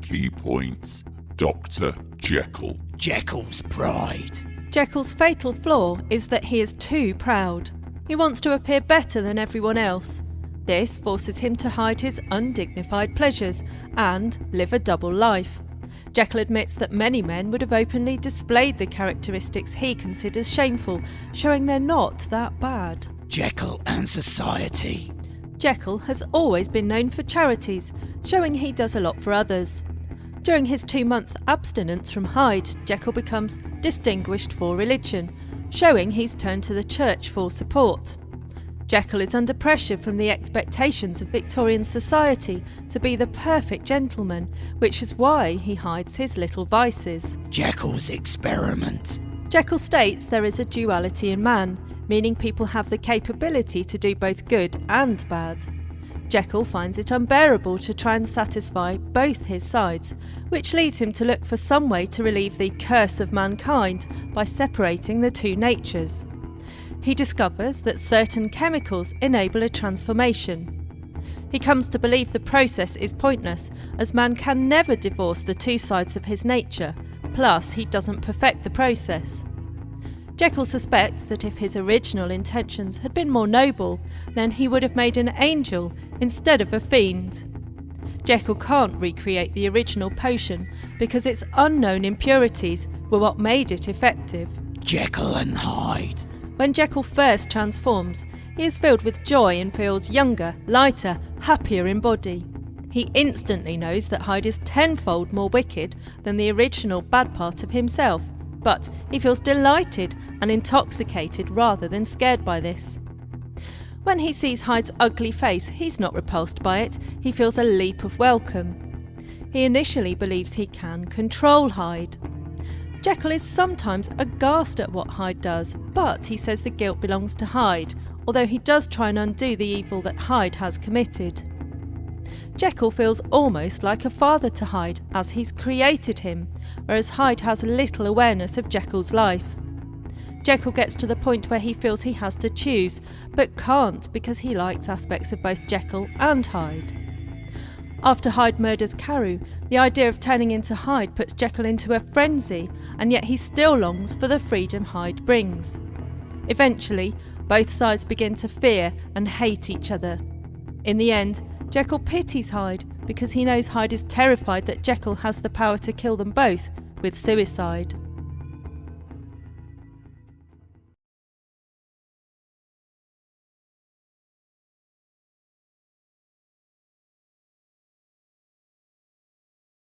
Key points. Dr. Jekyll. Jekylls Pride. Jekyll's fatal flaw is that he is too proud. He wants to appear better than everyone else. This forces him to hide his undignified pleasures and live a double life. Jekyll admits that many men would have openly displayed the characteristics he considers shameful, showing they're not that bad. Jekyll and Society. Jekyll has always been known for charities, showing he does a lot for others. During his 2-month abstinence from Hyde, Jekyll becomes distinguished for religion, showing he's turned to the church for support. Jekyll is under pressure from the expectations of Victorian society to be the perfect gentleman, which is why he hides his little vices. Jekylls Experiment. Jekyll states there is a duality in man, meaning people have the capability to do both good and bad. Jekyll finds it unbearable to try and satisfy both his sides, which leads him to look for some way to relieve the curse of mankind by separating the two natures. He discovers that certain chemicals enable a transformation. He comes to believe the process is pointless, as man can never divorce the two sides of his nature, plus he doesn't perfect the process. Jekyll suspects that if his original intentions had been more noble, then he would have made an angel instead of a fiend. Jekyll can't recreate the original potion because its unknown impurities were what made it effective. Jekyll and Hyde. When Jekyll first transforms, he is filled with joy and feels younger, lighter, happier in body. He instantly knows that Hyde is tenfold more wicked than the original bad part of himself, but he feels delighted and intoxicated rather than scared by this. When he sees Hyde's ugly face, he's not repulsed by it, he feels a leap of welcome. He initially believes he can control Hyde. Jekyll is sometimes aghast at what Hyde does, but he says the guilt belongs to Hyde, although he does try and undo the evil that Hyde has committed. Jekyll feels almost like a father to Hyde, as he's created him, whereas Hyde has little awareness of Jekyll's life. Jekyll gets to the point where he feels he has to choose, but can't because he likes aspects of both Jekyll and Hyde. After Hyde murders Carew, the idea of turning into Hyde puts Jekyll into a frenzy, and yet he still longs for the freedom Hyde brings. Eventually, both sides begin to fear and hate each other. In the end, Jekyll pities Hyde because he knows Hyde is terrified that Jekyll has the power to kill them both with suicide.